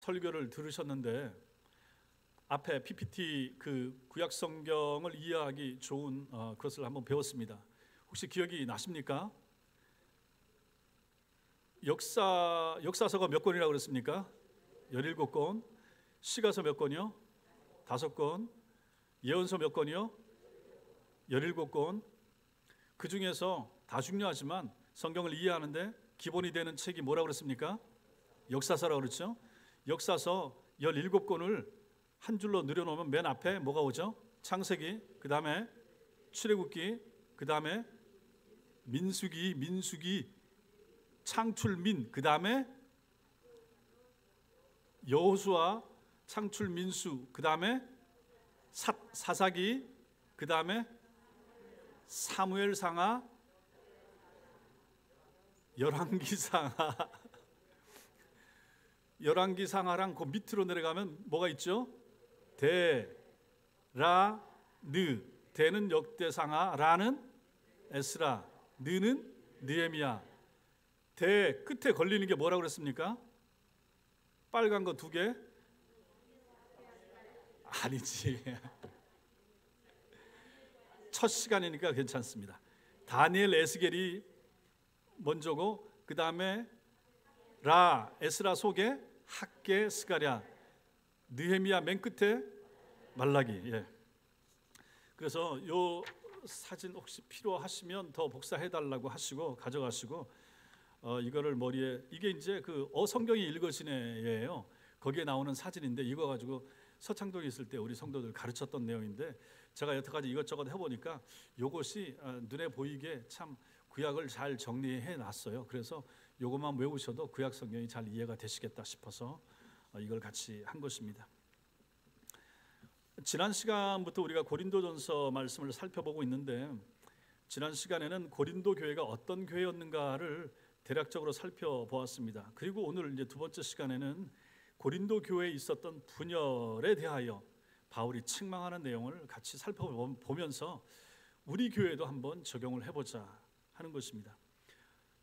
설교를 들으셨는데 앞에 PPT 그 구약 성경을 이해하기 좋은 그것을 한번 배웠습니다. 혹시 기억이 나십니까? 역사서가 몇 권이라고 그랬습니까? 17권. 시가서 몇 권이요? 5권. 예언서 몇 권이요? 17권. 그 중에서 다 중요하지만 성경을 이해하는데 기본이 되는 책이 뭐라고 그랬습니까? 역사서라고 그랬죠? 역사서 17권을 한 줄로 늘여놓으면 맨 앞에 뭐가 오죠? 창세기, 그 다음에 출애굽기, 그 다음에 민수기, 창출민, 그 다음에 여호수아, 창출민수, 그 다음에 사사기, 그 다음에 사무엘상하, 열왕기상하랑 그 밑으로 내려가면 뭐가 있죠? 대, 라, 느. 대는 역대상하, 라는 에스라, 느는 느헤미야. 대 끝에 걸리는 게 뭐라고 그랬습니까? 빨간 거 2개? 아니지. 첫 시간이니까 괜찮습니다. 다니엘, 에스겔이 먼저고 그 다음에 라, 에스라 속에 학개, 스가랴, 느헤미야 맨 끝에 말라기. 예. 그래서 요 사진 혹시 필요하시면 더 복사해달라고 하시고 가져가시고 이거를 머리에, 이게 이제 그 성경이 읽어지네예요. 거기에 나오는 사진인데 이거 가지고 서창동에 있을 때 우리 성도들 가르쳤던 내용인데 제가 여태까지 이것저것 해보니까 이것이 눈에 보이게 참 구약을 잘 정리해 놨어요. 그래서 이것만 외우셔도 구약 성경이 잘 이해가 되시겠다 싶어서 이걸 같이 한 것입니다. 지난 시간부터 우리가 고린도전서 말씀을 살펴보고 있는데 지난 시간에는 고린도 교회가 어떤 교회였는가를 대략적으로 살펴보았습니다. 그리고 오늘 이제 2번째 시간에는 고린도 교회에 있었던 분열에 대하여 바울이 책망하는 내용을 같이 살펴보면서 우리 교회도 한번 적용을 해보자 하는 것입니다.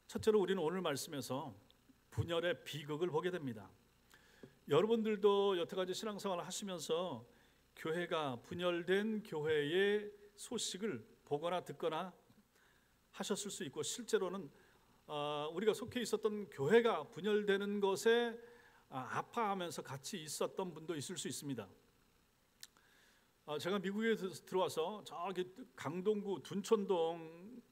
첫째로 우리는 오늘 말씀에서 분열의 비극을 보게 됩니다. 여러분들도 여태까지 신앙생활을 하시면서 교회가 분열된 교회의 소식을 보거나 듣거나 하셨을 수 있고 실제로는 우리가 속해 있었던 교회가 분열되는 것에 아파하면서 같이 있었던 분도 있을 수 있습니다. 제가 미국에 들어와서 저기 강동구 둔촌동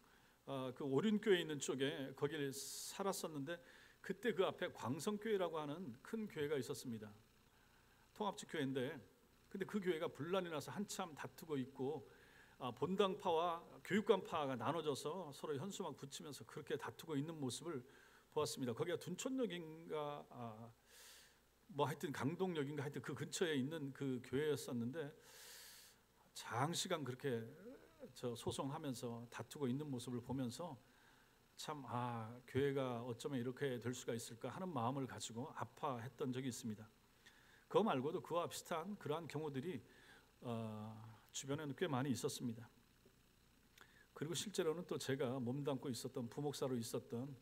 그 오륜교회 있는 쪽에 거기를 살았었는데 그때 그 앞에 광성교회라고 하는 큰 교회가 있었습니다. 통합직 교회인데 근데 그 교회가 분란이 나서 한참 다투고 있고 본당파와 교육관파가 나눠져서 서로 현수막 붙이면서 그렇게 다투고 있는 모습을 보았습니다. 거기가 둔촌역인가 뭐 하여튼 강동역인가 하여튼 그 근처에 있는 그 교회였었는데 장시간 그렇게 소송하면서 다투고 있는 모습을 보면서 참 교회가 어쩌면 이렇게 될 수가 있을까 하는 마음을 가지고 아파했던 적이 있습니다. 그거 말고도 그와 비슷한 그러한 경우들이 주변에는 꽤 많이 있었습니다. 그리고 실제로는 또 제가 몸담고 있었던 부목사로 있었던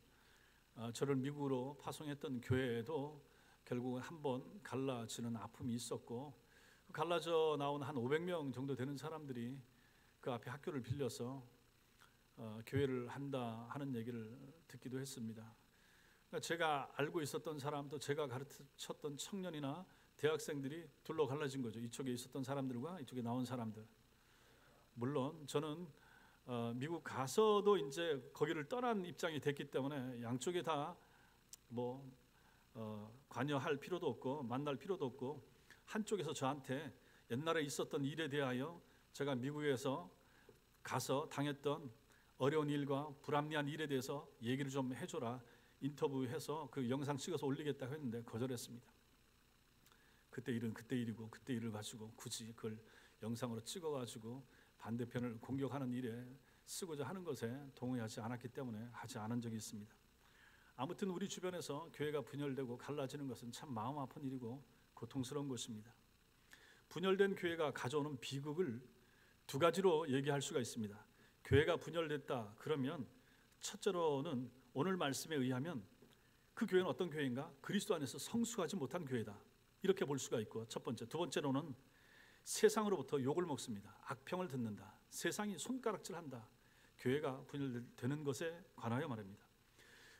저를 미국으로 파송했던 교회에도 결국은 한번 갈라지는 아픔이 있었고 갈라져 나온 한 500명 정도 되는 사람들이 그 앞에 학교를 빌려서 교회를 한다 하는 얘기를 듣기도 했습니다. 그러니까 제가 알고 있었던 사람도 제가 가르쳤던 청년이나 대학생들이 둘로 갈라진 거죠. 이쪽에 있었던 사람들과 이쪽에 나온 사람들. 물론 저는 미국 가서도 이제 거기를 떠난 입장이 됐기 때문에 양쪽에 다 뭐 관여할 필요도 없고 만날 필요도 없고 한쪽에서 저한테 옛날에 있었던 일에 대하여 제가 미국에서 가서 당했던 어려운 일과 불합리한 일에 대해서 얘기를 좀 해줘라 인터뷰해서 그 영상 찍어서 올리겠다고 했는데 거절했습니다. 그때 일은 그때 일이고 그때 일을 가지고 굳이 그걸 영상으로 찍어가지고 반대편을 공격하는 일에 쓰고자 하는 것에 동의하지 않았기 때문에 하지 않은 적이 있습니다. 아무튼 우리 주변에서 교회가 분열되고 갈라지는 것은 참 마음 아픈 일이고 고통스러운 것입니다. 분열된 교회가 가져오는 비극을 2가지로 얘기할 수가 있습니다. 교회가 분열됐다 그러면 첫째로는 오늘 말씀에 의하면 그 교회는 어떤 교회인가? 그리스도 안에서 성숙하지 못한 교회다. 이렇게 볼 수가 있고, 첫 번째. 두 번째로는 세상으로부터 욕을 먹습니다. 악평을 듣는다. 세상이 손가락질한다. 교회가 분열되는 것에 관하여 말입니다.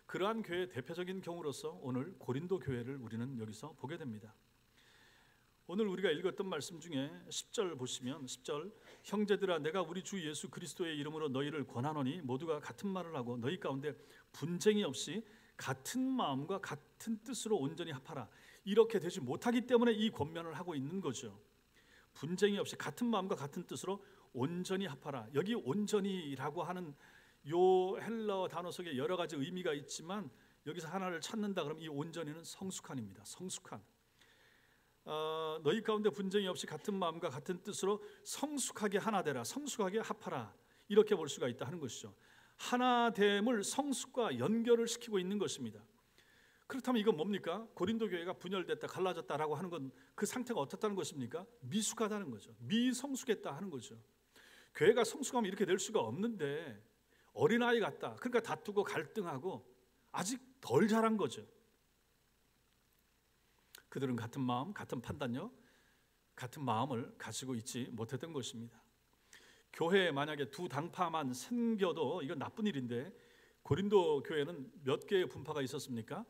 그러한 교회의 대표적인 경우로서 오늘 고린도 교회를 우리는 여기서 보게 됩니다. 오늘 우리가 읽었던 말씀 중에 10절 보시면 10절, 형제들아 내가 우리 주 예수 그리스도의 이름으로 너희를 권하노니 모두가 같은 말을 하고 너희 가운데 분쟁이 없이 같은 마음과 같은 뜻으로 온전히 합하라. 이렇게 되지 못하기 때문에 이 권면을 하고 있는 거죠. 분쟁이 없이 같은 마음과 같은 뜻으로 온전히 합하라. 여기 온전히라고 하는 요 헬라어 단어 속에 여러 가지 의미가 있지만 여기서 하나를 찾는다 그러면 이 온전히는 성숙한입니다. 성숙한. 너희 가운데 분쟁이 없이 같은 마음과 같은 뜻으로 성숙하게 하나 되라. 성숙하게 합하라. 이렇게 볼 수가 있다 하는 것이죠. 하나됨을 성숙과 연결을 시키고 있는 것입니다. 그렇다면 이건 뭡니까? 고린도 교회가 분열됐다, 갈라졌다라고 하는 건 그 상태가 어떻다는 것입니까? 미숙하다는 거죠. 미성숙했다 하는 거죠. 교회가 성숙하면 이렇게 될 수가 없는데 어린아이 같다. 그러니까 다투고 갈등하고 아직 덜 자란 거죠. 그들은 같은 마음, 같은 판단력, 같은 마음을 가지고 있지 못했던 것입니다. 교회에 만약에 두 당파만 생겨도 이건 나쁜 일인데 고린도 교회는 몇 개의 분파가 있었습니까?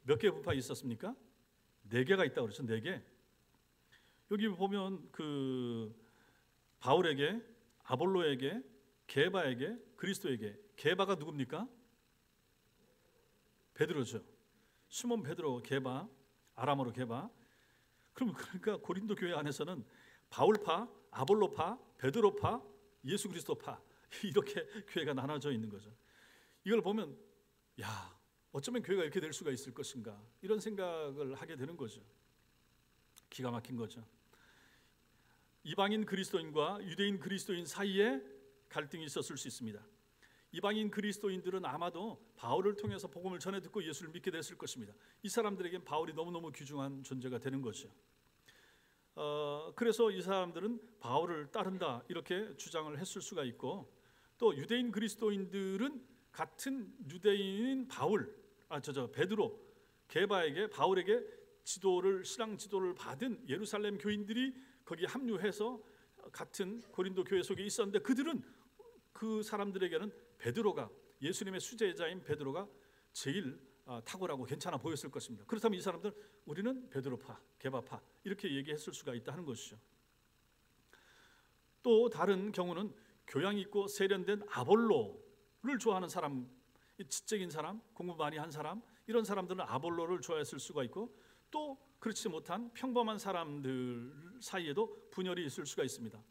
몇 개의 분파가 있었습니까? 4개가 있다고 그랬죠. 4개. 여기 보면 그 바울에게, 아볼로에게, 게바에게, 그리스도에게. 게바가 누굽니까? 베드로죠. 시몬 베드로 게바, 아람어로 게바. 그러니까 고린도 교회 안에서는 바울파, 아볼로파, 베드로파, 예수 그리스도파 이렇게 교회가 나눠져 있는 거죠. 이걸 보면 야, 어쩌면 교회가 이렇게 될 수가 있을 것인가 이런 생각을 하게 되는 거죠. 기가 막힌 거죠. 이방인 그리스도인과 유대인 그리스도인 사이에 갈등이 있었을 수 있습니다. 이방인 그리스도인들은 아마도 바울을 통해서 복음을 전해 듣고 예수를 믿게 됐을 것입니다. 이 사람들에겐 바울이 너무너무 귀중한 존재가 되는 거죠. 그래서 이 사람들은 바울을 따른다 이렇게 주장을 했을 수가 있고, 또 유대인 그리스도인들은 같은 유대인인 베드로, 게바에게, 바울에게 신앙 지도를 받은 예루살렘 교인들이 거기에 합류해서 같은 고린도 교회 속에 있었는데 그들은 그 사람들에게는 베드로가, 예수님의 수제자인 베드로가 제일 탁월하고 괜찮아 보였을 것입니다. 그렇다면 이 사람들 우리는 베드로파, 게바파 이렇게 얘기했을 수가 있다 하는 것이죠. 또 다른 경우는 교양 있고 세련된 아볼로를 좋아하는 사람, 지적인 사람, 공부 많이 한 사람, 이런 사람들은 아볼로를 좋아했을 수가 있고, 또 그렇지 못한 평범한 사람들 사이에도 분열이 있을 수가 있습니다.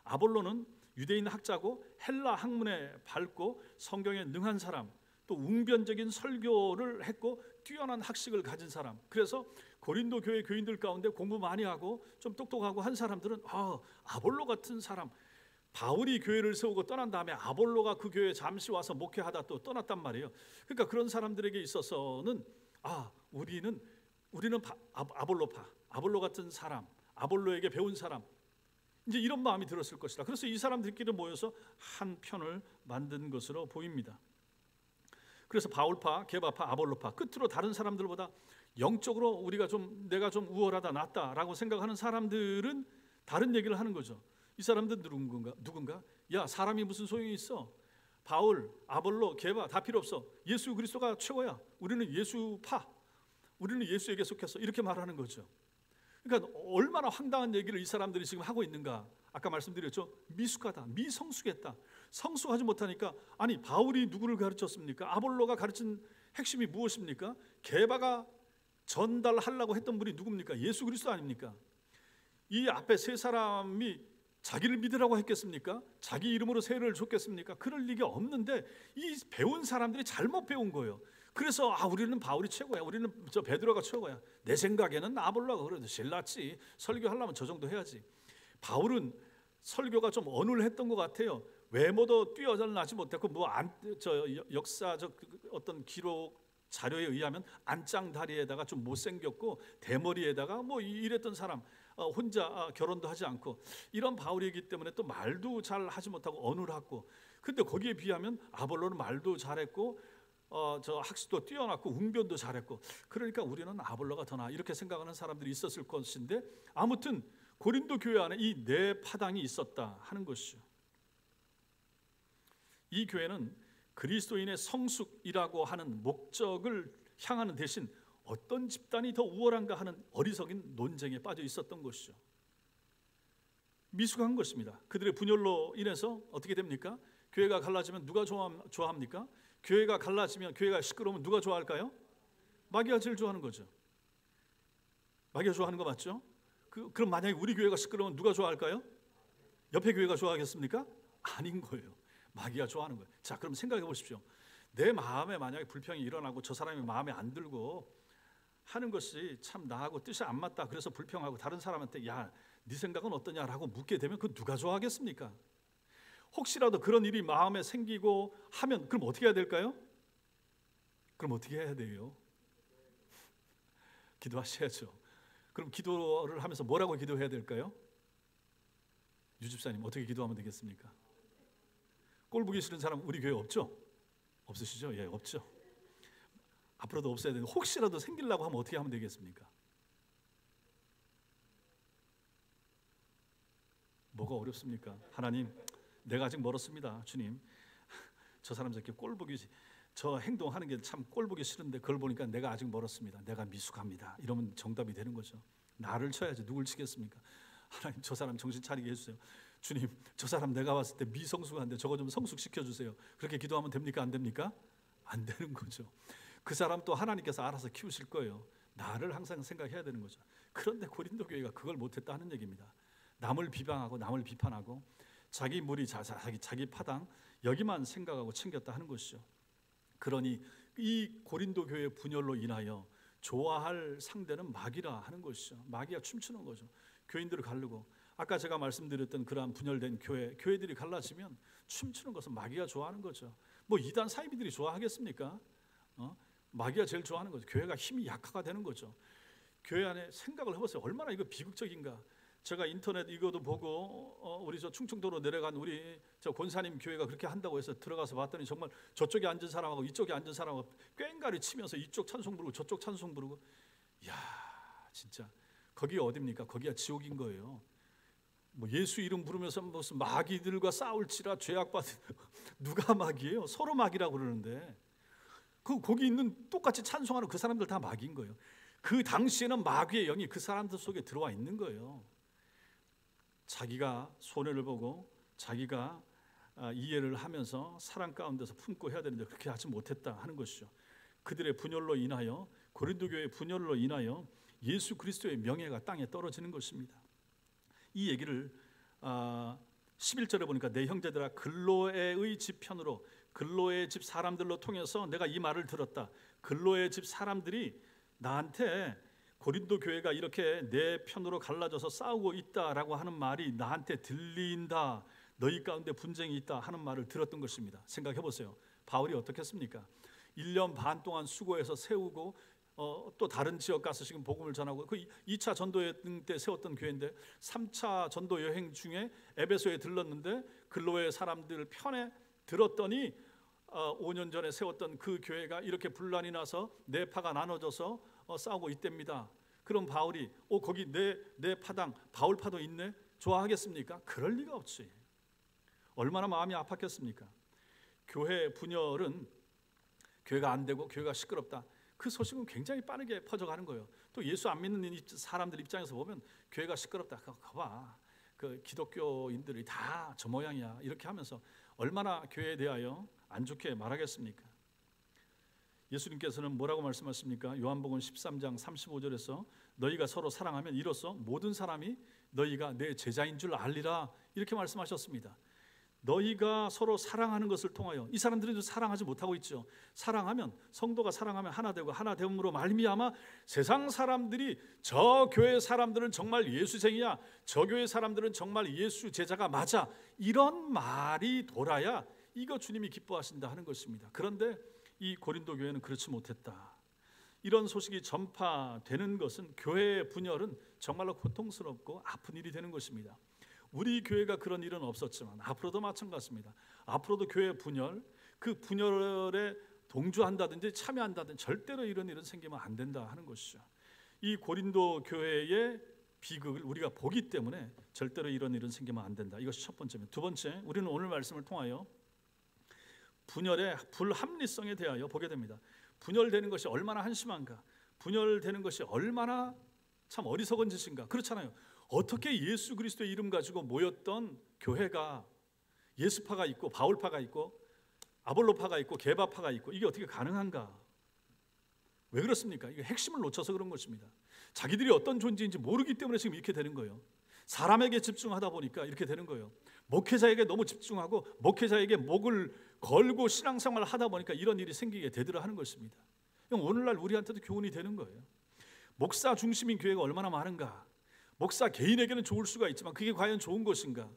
아볼로는 유대인 학자고 헬라 학문에 밝고 성경에 능한 사람, 또 웅변적인 설교를 했고 뛰어난 학식을 가진 사람. 그래서 고린도 교회 교인들 가운데 공부 많이 하고 좀 똑똑하고 한 사람들은 아볼로 같은 사람, 바울이 교회를 세우고 떠난 다음에 아볼로가 그 교회에 잠시 와서 목회하다 또 떠났단 말이에요. 그러니까 그런 사람들에게 있어서는 우리는 아볼로파, 아볼로 같은 사람, 아볼로에게 배운 사람, 이제 이런 마음이 들었을 것이다. 그래서 이 사람들끼리 모여서 한 편을 만든 것으로 보입니다. 그래서 바울파, 게바파, 아볼로파, 끝으로 다른 사람들보다 영적으로 내가 좀 우월하다, 낫다라고 생각하는 사람들은 다른 얘기를 하는 거죠. 이 사람들은 누군가? 야, 사람이 무슨 소용이 있어? 바울, 아볼로, 게바 다 필요 없어. 예수 그리스도가 최고야. 우리는 예수파, 우리는 예수에게 속해서 이렇게 말하는 거죠. 그러니까 얼마나 황당한 얘기를 이 사람들이 지금 하고 있는가. 아까 말씀드렸죠. 미숙하다, 미성숙했다. 성숙하지 못하니까, 아니 바울이 누구를 가르쳤습니까? 아볼로가 가르친 핵심이 무엇입니까? 게바가 전달하려고 했던 분이 누굽니까? 예수 그리스도 아닙니까? 이 앞에 세 사람이 자기를 믿으라고 했겠습니까? 자기 이름으로 세례를 줬겠습니까? 그럴 리가 없는데 이 배운 사람들이 잘못 배운 거예요. 그래서 우리는 바울이 최고야, 우리는 저 베드로가 최고야. 내 생각에는 아볼로가 그래도 제일 낫지. 설교하려면 저 정도 해야지. 바울은 설교가 좀 어눌했던 것 같아요. 외모도 뛰어나지 못했고 역사적 어떤 기록 자료에 의하면 안짱다리에다가 좀 못생겼고 대머리에다가 이랬던 사람, 혼자 결혼도 하지 않고 이런 바울이기 때문에 또 말도 잘 하지 못하고 어눌하고, 근데 거기에 비하면 아볼로는 말도 잘했고 저 학식도 뛰어났고 웅변도 잘했고 그러니까 우리는 아볼로가 더 나아 이렇게 생각하는 사람들이 있었을 것인데 아무튼 고린도 교회 안에 이 네 파당이 있었다 하는 것이죠. 이 교회는 그리스도인의 성숙이라고 하는 목적을 향하는 대신 어떤 집단이 더 우월한가 하는 어리석인 논쟁에 빠져 있었던 것이죠. 미숙한 것입니다. 그들의 분열로 인해서 어떻게 됩니까? 교회가 갈라지면 누가 좋아합니까? 교회가 갈라지면 교회가 시끄러우면 누가 좋아할까요? 마귀가 제일 좋아하는 거죠. 마귀가 좋아하는 거 맞죠? 그럼 만약에 우리 교회가 시끄러우면 누가 좋아할까요? 옆에 교회가 좋아하겠습니까? 아닌 거예요. 마귀가 좋아하는 거예요. 자, 그럼 생각해 보십시오. 내 마음에 만약에 불평이 일어나고 저 사람이 마음에 안 들고 하는 것이 참 나하고 뜻이 안 맞다. 그래서 불평하고 다른 사람한테 야, 네 생각은 어떠냐라고 묻게 되면 그 누가 좋아하겠습니까? 혹시라도 그런 일이 마음에 생기고 하면 그럼 어떻게 해야 될까요? 그럼 어떻게 해야 돼요? 기도하셔야죠. 그럼 기도를 하면서 뭐라고 기도해야 될까요? 유집사님 어떻게 기도하면 되겠습니까? 꼴 보기 싫은 사람 우리 교회 없죠? 없으시죠? 예, 없죠. 앞으로도 없어야 되는데 혹시라도 생기려고 하면 어떻게 하면 되겠습니까? 뭐가 어렵습니까? 하나님, 내가 아직 멀었습니다. 주님, 저 사람 저렇게 꼴 보기 저 행동하는 게 참 꼴 보기 싫은데 그걸 보니까 내가 아직 멀었습니다. 내가 미숙합니다. 이러면 정답이 되는 거죠. 나를 쳐야지 누굴 치겠습니까? 하나님, 저 사람 정신 차리게 해주세요. 주님, 저 사람 내가 봤을 때 미성숙한데 저거 좀 성숙시켜 주세요. 그렇게 기도하면 됩니까? 안 됩니까? 안 되는 거죠. 그 사람 또 하나님께서 알아서 키우실 거예요. 나를 항상 생각해야 되는 거죠. 그런데 고린도 교회가 그걸 못했다 하는 얘기입니다. 남을 비방하고 남을 비판하고 자기 무리, 자기 파당 여기만 생각하고 챙겼다 하는 것이죠. 그러니 이 고린도 교회 분열로 인하여 좋아할 상대는 마귀라 하는 것이죠. 마귀가 춤추는 거죠. 교인들을 가르고 아까 제가 말씀드렸던 그러한 분열된 교회들이 갈라지면 춤추는 것은 마귀가 좋아하는 거죠. 뭐 이단 사이비들이 좋아하겠습니까? 마귀가 제일 좋아하는 거죠. 교회가 힘이 약화가 되는 거죠. 교회 안에 생각을 해보세요. 얼마나 이거 비극적인가. 제가 인터넷 이거도 보고 우리 저 충청도로 내려간 우리 저 권사님 교회가 그렇게 한다고 해서 들어가서 봤더니 정말 저쪽에 앉은 사람하고 이쪽에 앉은 사람하고 꽹가리 치면서 이쪽 찬송 부르고 저쪽 찬송 부르고 이야 진짜 거기가 어딥니까? 거기가 지옥인 거예요. 뭐 예수 이름 부르면서 무슨 마귀들과 싸울지라 죄악받은 누가 마귀예요? 서로 마귀라고 그러는데 거기 있는 똑같이 찬송하는 그 사람들 다 마귀인 거예요. 그 당시에는 마귀의 영이 그 사람들 속에 들어와 있는 거예요. 자기가 손해를 보고 자기가 이해를 하면서 사랑 가운데서 품고 해야 되는데 그렇게 하지 못했다 하는 것이죠. 그들의 분열로 인하여 고린도 교회의 분열로 인하여 예수 그리스도의 명예가 땅에 떨어지는 것입니다. 이 얘기를 11절에 보니까 내 형제들아 글로에의 집 편으로 글로의 집 사람들로 통해서 내가 이 말을 들었다. 글로의 집 사람들이 나한테 고린도 교회가 이렇게 내 편으로 갈라져서 싸우고 있다라고 하는 말이 나한테 들린다. 너희 가운데 분쟁이 있다 하는 말을 들었던 것입니다. 생각해 보세요. 바울이 어떻게 했습니까? 1년 반 동안 수고해서 세우고 또 다른 지역 가서 지금 복음을 전하고 그 2차 전도 여행 때 세웠던 교회인데 3차 전도 여행 중에 에베소에 들렀는데 글로의 사람들 편에 들었더니 5년 전에 세웠던 그 교회가 이렇게 분란이 나서 네 파가 나눠져서 싸우고 있답니다. 그럼 바울이 거기 내 파당 바울파도 있네? 좋아하겠습니까? 그럴 리가 없지. 얼마나 마음이 아팠겠습니까? 교회 분열은 교회가 안 되고 교회가 시끄럽다. 그 소식은 굉장히 빠르게 퍼져가는 거예요. 또 예수 안 믿는 사람들 입장에서 보면 교회가 시끄럽다. 봐봐. 그 기독교인들이 다 저 모양이야. 이렇게 하면서 얼마나 교회에 대하여 안 좋게 말하겠습니까? 예수님께서는 뭐라고 말씀하십니까? 요한복음 13장 35절에서 너희가 서로 사랑하면 이로써 모든 사람이 너희가 내 제자인 줄 알리라 이렇게 말씀하셨습니다. 너희가 서로 사랑하는 것을 통하여 이 사람들은 사랑하지 못하고 있죠. 사랑하면 성도가 사랑하면 하나 되고 하나 되음으로 말미암아 세상 사람들이 저 교회 사람들은 정말 예수쟁이야. 저 교회 사람들은 정말 예수 제자가 맞아. 이런 말이 돌아야 이거 주님이 기뻐하신다 하는 것입니다. 그런데 이 고린도 교회는 그렇지 못했다. 이런 소식이 전파되는 것은 교회의 분열은 정말로 고통스럽고 아픈 일이 되는 것입니다. 우리 교회가 그런 일은 없었지만 앞으로도 마찬가지입니다. 앞으로도 교회 분열, 그 분열의 동조한다든지 참여한다든지 절대로 이런 일은 생기면 안 된다 하는 것이죠. 이 고린도 교회의 비극을 우리가 보기 때문에 절대로 이런 일은 생기면 안 된다. 이것이 첫 번째입니다. 두 번째, 우리는 오늘 말씀을 통하여 분열의 불합리성에 대하여 보게 됩니다. 분열되는 것이 얼마나 한심한가, 분열되는 것이 얼마나 참 어리석은 짓인가. 그렇잖아요. 어떻게 예수 그리스도의 이름 가지고 모였던 교회가 예수파가 있고 바울파가 있고 아볼로파가 있고 게바파가 있고 이게 어떻게 가능한가? 왜 그렇습니까? 이게 핵심을 놓쳐서 그런 것입니다. 자기들이 어떤 존재인지 모르기 때문에 지금 이렇게 되는 거예요. 사람에게 집중하다 보니까 이렇게 되는 거예요. 목회자에게 너무 집중하고 목회자에게 목을 걸고 신앙생활을 하다 보니까 이런 일이 생기게 되더라 하는 것입니다. 오늘날 우리한테도 교훈이 되는 거예요. 목사 중심인 교회가 얼마나 많은가. 목사 개인에게는 좋을 수가 있지만 그게 과연 좋은 것인가.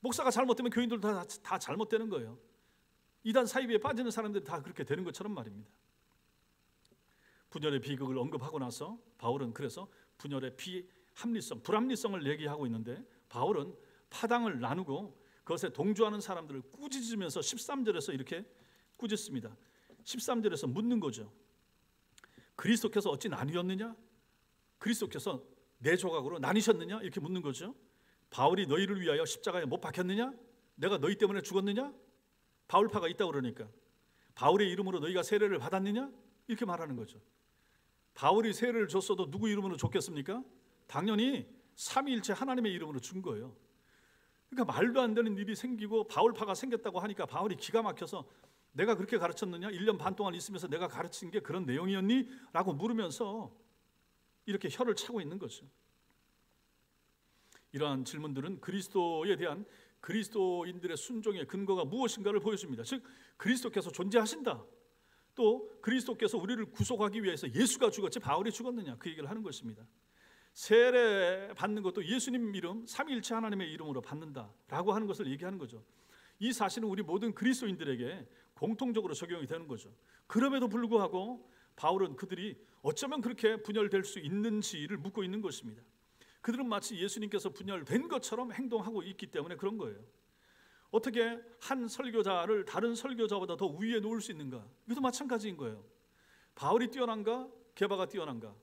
목사가 잘못되면 교인들도 다 잘못되는 거예요. 이단 사이비에 빠지는 사람들이 다 그렇게 되는 것처럼 말입니다. 분열의 비극을 언급하고 나서 바울은 그래서 분열의 비합리성, 불합리성을 얘기하고 있는데 바울은 파당을 나누고 그것에 동조하는 사람들을 꾸짖으면서 13절에서 이렇게 꾸짖습니다. 13절에서 묻는 거죠. 그리스도께서 어찌 나뉘었느냐? 그리스도께서 네 조각으로 나뉘셨느냐? 이렇게 묻는 거죠. 바울이 너희를 위하여 십자가에 못 박혔느냐? 내가 너희 때문에 죽었느냐? 바울파가 있다고 그러니까 바울의 이름으로 너희가 세례를 받았느냐? 이렇게 말하는 거죠. 바울이 세례를 줬어도 누구 이름으로 줬겠습니까? 당연히 삼위일체 하나님의 이름으로 준 거예요. 그러니까 말도 안 되는 일이 생기고 바울파가 생겼다고 하니까 바울이 기가 막혀서 내가 그렇게 가르쳤느냐? 1년 반 동안 있으면서 내가 가르친 게 그런 내용이었니? 라고 물으면서 이렇게 혀를 차고 있는 거죠. 이러한 질문들은 그리스도에 대한 그리스도인들의 순종의 근거가 무엇인가를 보여줍니다. 즉 그리스도께서 존재하신다. 또 그리스도께서 우리를 구속하기 위해서 예수가 죽었지 바울이 죽었느냐 그 얘기를 하는 것입니다. 세례 받는 것도 예수님 이름 삼위일체 하나님의 이름으로 받는다라고 하는 것을 얘기하는 거죠. 이 사실은 우리 모든 그리스도인들에게 공통적으로 적용이 되는 거죠. 그럼에도 불구하고 바울은 그들이 어쩌면 그렇게 분열될 수 있는지를 묻고 있는 것입니다. 그들은 마치 예수님께서 분열된 것처럼 행동하고 있기 때문에 그런 거예요. 어떻게 한 설교자를 다른 설교자보다 더 우위에 놓을 수 있는가? 이것도 마찬가지인 거예요. 바울이 뛰어난가? 게바가 뛰어난가?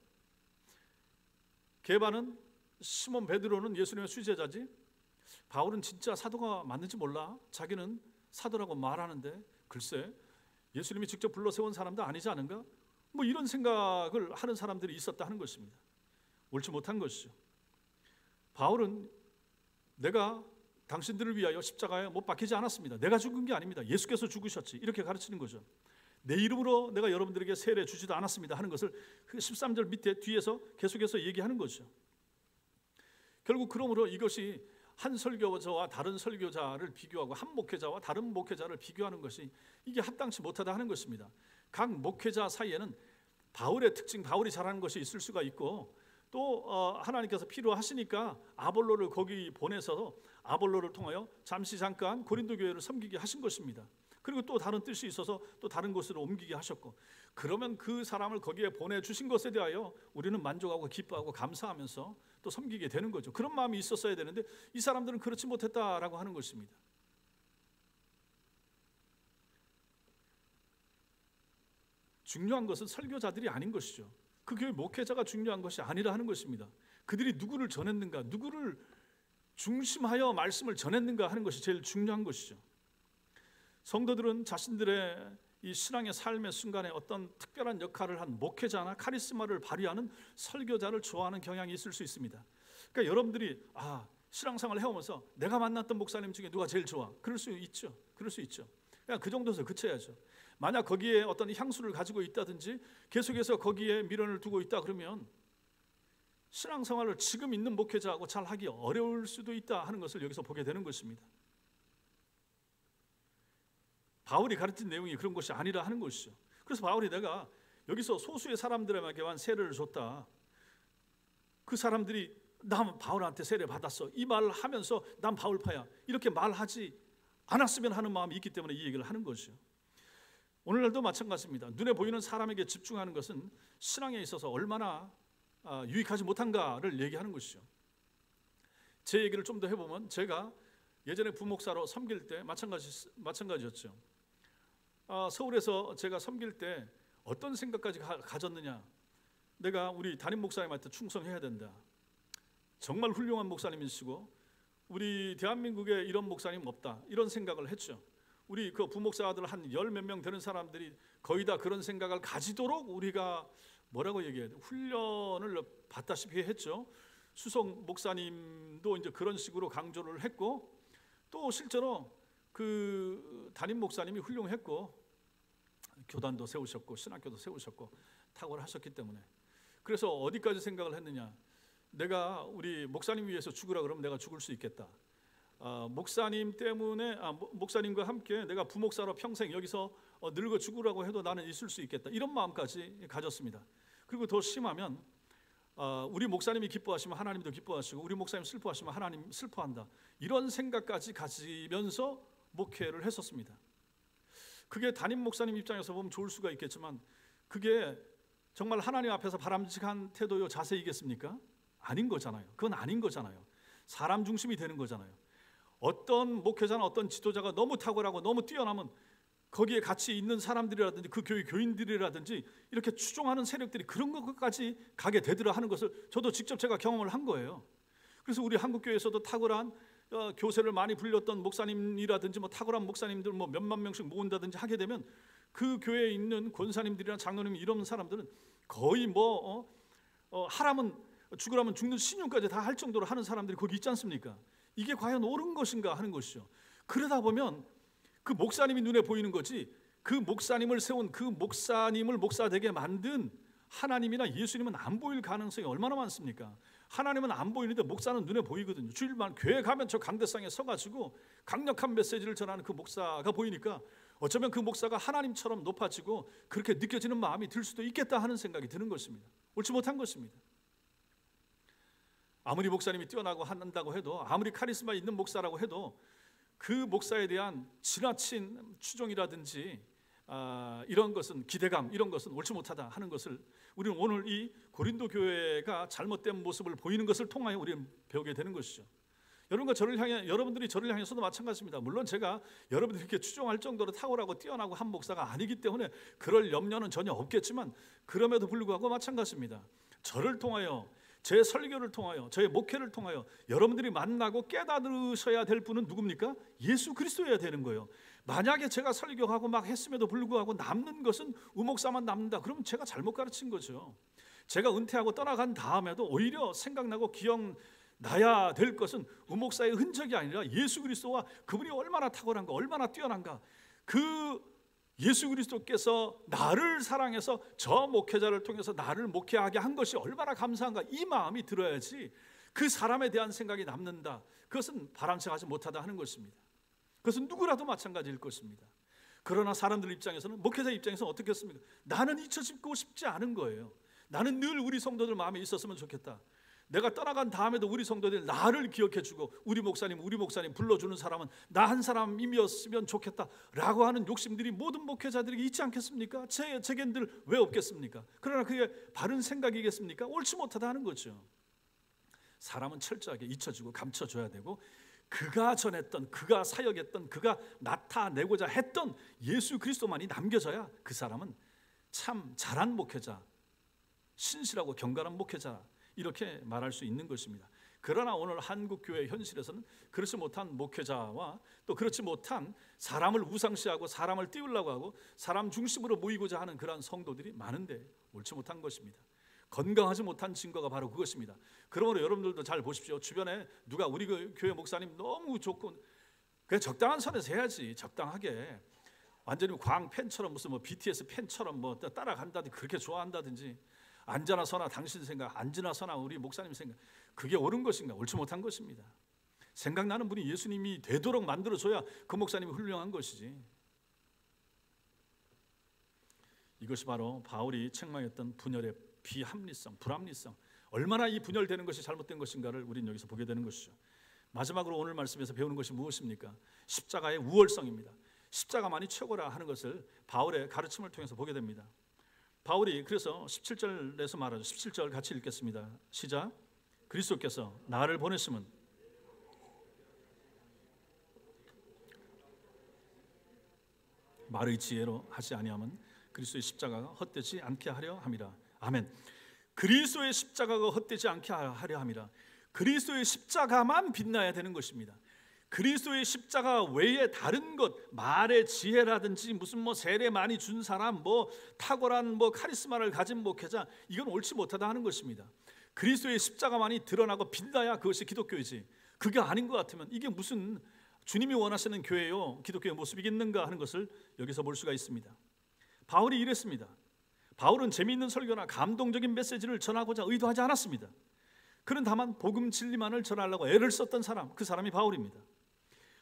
게바는 시몬 베드로는 예수님의 수제자지 바울은 진짜 사도가 맞는지 몰라. 자기는 사도라고 말하는데 글쎄 예수님이 직접 불러 세운 사람도 아니지 않은가? 뭐 이런 생각을 하는 사람들이 있었다 하는 것입니다. 옳지 못한 것이죠. 바울은 내가 당신들을 위하여 십자가에 못 박히지 않았습니다. 내가 죽은 게 아닙니다. 예수께서 죽으셨지. 이렇게 가르치는 거죠. 내 이름으로 내가 여러분들에게 세례 주지도 않았습니다 하는 것을 13절 밑에 뒤에서 계속해서 얘기하는 거죠. 결국 그러므로 이것이 한 설교자와 다른 설교자를 비교하고 한 목회자와 다른 목회자를 비교하는 것이 이게 합당치 못하다 하는 것입니다. 각 목회자 사이에는 바울의 특징, 바울이 잘하는 것이 있을 수가 있고 또 하나님께서 필요하시니까 아볼로를 거기 보내서 아볼로를 통하여 잠깐 고린도 교회를 섬기게 하신 것입니다. 그리고 또 다른 뜻이 있어서 또 다른 곳으로 옮기게 하셨고 그러면 그 사람을 거기에 보내주신 것에 대하여 우리는 만족하고 기뻐하고 감사하면서 또 섬기게 되는 거죠. 그런 마음이 있었어야 되는데 이 사람들은 그렇지 못했다라고 하는 것입니다. 중요한 것은 설교자들이 아닌 것이죠. 그 교회 목회자가 중요한 것이 아니라 하는 것입니다. 그들이 누구를 전했는가, 누구를 중심하여 말씀을 전했는가 하는 것이 제일 중요한 것이죠. 성도들은 자신들의 이 신앙의 삶의 순간에 어떤 특별한 역할을 한 목회자나 카리스마를 발휘하는 설교자를 좋아하는 경향이 있을 수 있습니다. 그러니까 여러분들이 신앙생활을 해오면서 내가 만났던 목사님 중에 누가 제일 좋아? 그럴 수 있죠. 그럴 수 있죠. 그냥 그 정도에서 그쳐야죠. 만약 거기에 어떤 향수를 가지고 있다든지 계속해서 거기에 미련을 두고 있다 그러면 신앙생활을 지금 있는 목회자하고 잘 하기 어려울 수도 있다 하는 것을 여기서 보게 되는 것입니다. 바울이 가르친 내용이 그런 것이 아니라 하는 것이죠. 그래서 바울이 내가 여기서 소수의 사람들에게만 세례를 줬다. 그 사람들이 난 바울한테 세례 받았어. 이 말을 하면서 난 바울파야. 이렇게 말하지 않았으면 하는 마음이 있기 때문에 이 얘기를 하는 것이죠. 오늘날도 마찬가지입니다. 눈에 보이는 사람에게 집중하는 것은 신앙에 있어서 얼마나 유익하지 못한가를 얘기하는 것이죠. 제 얘기를 좀 더 해보면 제가 예전에 부목사로 섬길 때 마찬가지였죠. 서울에서 제가 섬길 때 어떤 생각까지 가졌느냐. 내가 우리 담임 목사님한테 충성해야 된다. 정말 훌륭한 목사님이시고 우리 대한민국에 이런 목사님 없다, 이런 생각을 했죠. 우리 그 부목사들 한 열 몇 명 되는 사람들이 거의 다 그런 생각을 가지도록 우리가 뭐라고 얘기해야 돼? 훈련을 받다시피 했죠. 수석 목사님도 이제 그런 식으로 강조를 했고, 또 실제로 그 담임 목사님이 훌륭했고 교단도 세우셨고 신학교도 세우셨고 탁월하셨기 때문에, 그래서 어디까지 생각을 했느냐. 내가 우리 목사님 위해서 죽으라 그러면 내가 죽을 수 있겠다. 목사님 때문에 목사님과 함께 내가 부목사로 평생 여기서 늙어 죽으라고 해도 나는 있을 수 있겠다, 이런 마음까지 가졌습니다. 그리고 더 심하면 우리 목사님이 기뻐하시면 하나님도 기뻐하시고 우리 목사님 슬퍼하시면 하나님 슬퍼한다, 이런 생각까지 가지면서 목회를 했었습니다. 그게 담임 목사님 입장에서 보면 좋을 수가 있겠지만 그게 정말 하나님 앞에서 바람직한 태도요 자세이겠습니까? 아닌 거잖아요. 그건 아닌 거잖아요. 사람 중심이 되는 거잖아요. 어떤 목회자나 어떤 지도자가 너무 탁월하고 너무 뛰어나면 거기에 같이 있는 사람들이라든지 그 교회 교인들이라든지 이렇게 추종하는 세력들이 그런 것까지 가게 되더라 하는 것을 저도 직접 제가 경험을 한 거예요. 그래서 우리 한국교회에서도 탁월한 교세를 많이 불렸던 목사님이라든지 뭐 탁월한 목사님들 뭐 몇만 명씩 모은다든지 하게 되면 그 교회에 있는 권사님들이나 장로님 이런 사람들은 거의 하라면 죽으라면 죽는 신용까지 다 할 정도로 하는 사람들이 거기 있지 않습니까? 이게 과연 옳은 것인가 하는 것이죠. 그러다 보면 그 목사님이 눈에 보이는 거지, 그 목사님을 세운 그 목사님을 목사되게 만든 하나님이나 예수님은 안 보일 가능성이 얼마나 많습니까? 하나님은 안 보이는데 목사는 눈에 보이거든요. 주일만 교회 가면 저 강대상에 서가지고 강력한 메시지를 전하는 그 목사가 보이니까 어쩌면 그 목사가 하나님처럼 높아지고 그렇게 느껴지는 마음이 들 수도 있겠다 하는 생각이 드는 것입니다. 옳지 못한 것입니다. 아무리 목사님이 뛰어나고 한다고 해도, 아무리 카리스마 있는 목사라고 해도 그 목사에 대한 지나친 추종이라든지 이런 것은, 기대감 이런 것은 옳지 못하다 하는 것을 우리는 오늘 이 고린도 교회가 잘못된 모습을 보이는 것을 통하여 우리는 배우게 되는 것이죠. 여러분들이 저를 향해서도 마찬가지입니다. 물론 제가 여러분들이 이렇게 추종할 정도로 탁월하고 뛰어나고 한 목사가 아니기 때문에 그럴 염려는 전혀 없겠지만, 그럼에도 불구하고 마찬가지입니다. 저를 통하여, 제 설교를 통하여, 저의 목회를 통하여 여러분들이 만나고 깨달으셔야 될 분은 누굽니까? 예수 그리스도여야 되는 거예요. 만약에 제가 설교하고 막 했음에도 불구하고 남는 것은 우목사만 남는다, 그러면 제가 잘못 가르친 거죠. 제가 은퇴하고 떠나간 다음에도 오히려 생각나고 기억나야 될 것은 우목사의 흔적이 아니라 예수 그리스도와 그분이 얼마나 탁월한가, 얼마나 뛰어난가, 그 예수 그리스도께서 나를 사랑해서 저 목회자를 통해서 나를 목회하게 한 것이 얼마나 감사한가, 이 마음이 들어야지 그 사람에 대한 생각이 남는다, 그것은 바람직하지 못하다 하는 것입니다. 그것은 누구라도 마찬가지일 것입니다. 그러나 사람들 입장에서는, 목회자 입장에서는 어떻겠습니까? 나는 잊혀지고 싶지 않은 거예요. 나는 늘 우리 성도들 마음에 있었으면 좋겠다. 내가 떠나간 다음에도 우리 성도들 나를 기억해주고 우리 목사님 불러주는 사람은 나 한 사람이었으면 좋겠다라고 하는 욕심들이 모든 목회자들에게 있지 않겠습니까? 제겐들 왜 없겠습니까? 그러나 그게 바른 생각이겠습니까? 옳지 못하다 하는 거죠. 사람은 철저하게 잊혀주고 감춰줘야 되고, 그가 전했던, 그가 사역했던, 그가 나타내고자 했던 예수 그리스도만이 남겨져야 그 사람은 참 잘한 목회자, 신실하고 경건한 목회자, 이렇게 말할 수 있는 것입니다. 그러나 오늘 한국교회 현실에서는 그렇지 못한 목회자와 또 그렇지 못한 사람을 우상시하고 사람을 띄우려고 하고 사람 중심으로 모이고자 하는 그러한 성도들이 많은데 옳지 못한 것입니다. 건강하지 못한 증거가 바로 그것입니다. 그러므로 여러분들도 잘 보십시오. 주변에 누가 우리 교회 목사님 너무 좋고, 그냥 적당한 선에서 해야지. 적당하게 완전히 광 팬처럼 무슨 BTS 팬처럼 따라간다든지 그렇게 좋아한다든지, 앉아나 서나 당신 생각, 앉으나 서나 우리 목사님 생각, 그게 옳은 것인가? 옳지 못한 것입니다. 생각나는 분이 예수님이 되도록 만들어줘야 그 목사님이 훌륭한 것이지. 이것이 바로 바울이 책망했던 분열의 비합리성, 불합리성, 얼마나 이 분열되는 것이 잘못된 것인가를 우리는 여기서 보게 되는 것이죠. 마지막으로 오늘 말씀에서 배우는 것이 무엇입니까? 십자가의 우월성입니다. 십자가만이 최고라 하는 것을 바울의 가르침을 통해서 보게 됩니다. 바울이 그래서 17절에서 말하죠. 17절 같이 읽겠습니다. 시작. 그리스도께서 나를 보내심은 말의 지혜로 하지 아니하면 그리스도의 십자가가 헛되지 않게 하려 함이라. 아멘. 그리스도의 십자가가 헛되지 않게 하려 함이라. 그리스도의 십자가만 빛나야 되는 것입니다. 그리스도의 십자가 외에 다른 것, 말의 지혜라든지 무슨 뭐 세례 많이 준 사람, 뭐 탁월한 뭐 카리스마를 가진 목회자, 이건 옳지 못하다 하는 것입니다. 그리스도의 십자가만이 드러나고 빛나야 그것이 기독교이지, 그게 아닌 것 같으면 이게 무슨 주님이 원하시는 교회요, 기독교의 모습이겠는가 하는 것을 여기서 볼 수가 있습니다. 바울이 이랬습니다. 바울은 재미있는 설교나 감동적인 메시지를 전하고자 의도하지 않았습니다. 그는 다만 복음 진리만을 전하려고 애를 썼던 사람, 그 사람이 바울입니다.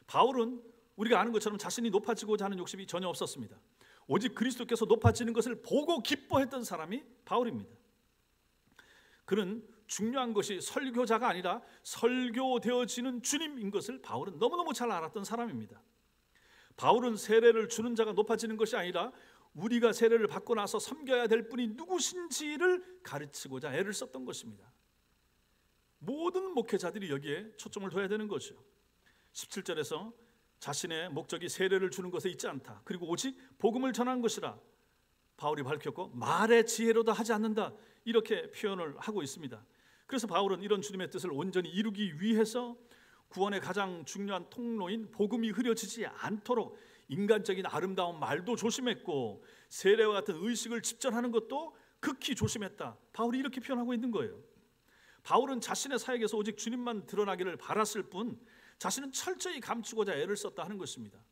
바울은 우리가 아는 것처럼 자신이 높아지고자 하는 욕심이 전혀 없었습니다. 오직 그리스도께서 높아지는 것을 보고 기뻐했던 사람이 바울입니다. 그는 중요한 것이 설교자가 아니라 설교되어지는 주님인 것을 바울은 너무너무 잘 알았던 사람입니다. 바울은 세례를 주는 자가 높아지는 것이 아니라 우리가 세례를 받고 나서 섬겨야 될 분이 누구신지를 가르치고자 애를 썼던 것입니다. 모든 목회자들이 여기에 초점을 둬야 되는 거죠. 17절에서 자신의 목적이 세례를 주는 것에 있지 않다, 그리고 오직 복음을 전하는 것이라 바울이 밝혔고, 말의 지혜로도 하지 않는다, 이렇게 표현을 하고 있습니다. 그래서 바울은 이런 주님의 뜻을 온전히 이루기 위해서 구원의 가장 중요한 통로인 복음이 흐려지지 않도록 인간적인 아름다운 말도 조심했고, 세례와 같은 의식을 집전하는 것도 극히 조심했다, 바울이 이렇게 표현하고 있는 거예요. 바울은 자신의 사역에서 오직 주님만 드러나기를 바랐을 뿐 자신은 철저히 감추고자 애를 썼다 하는 것입니다.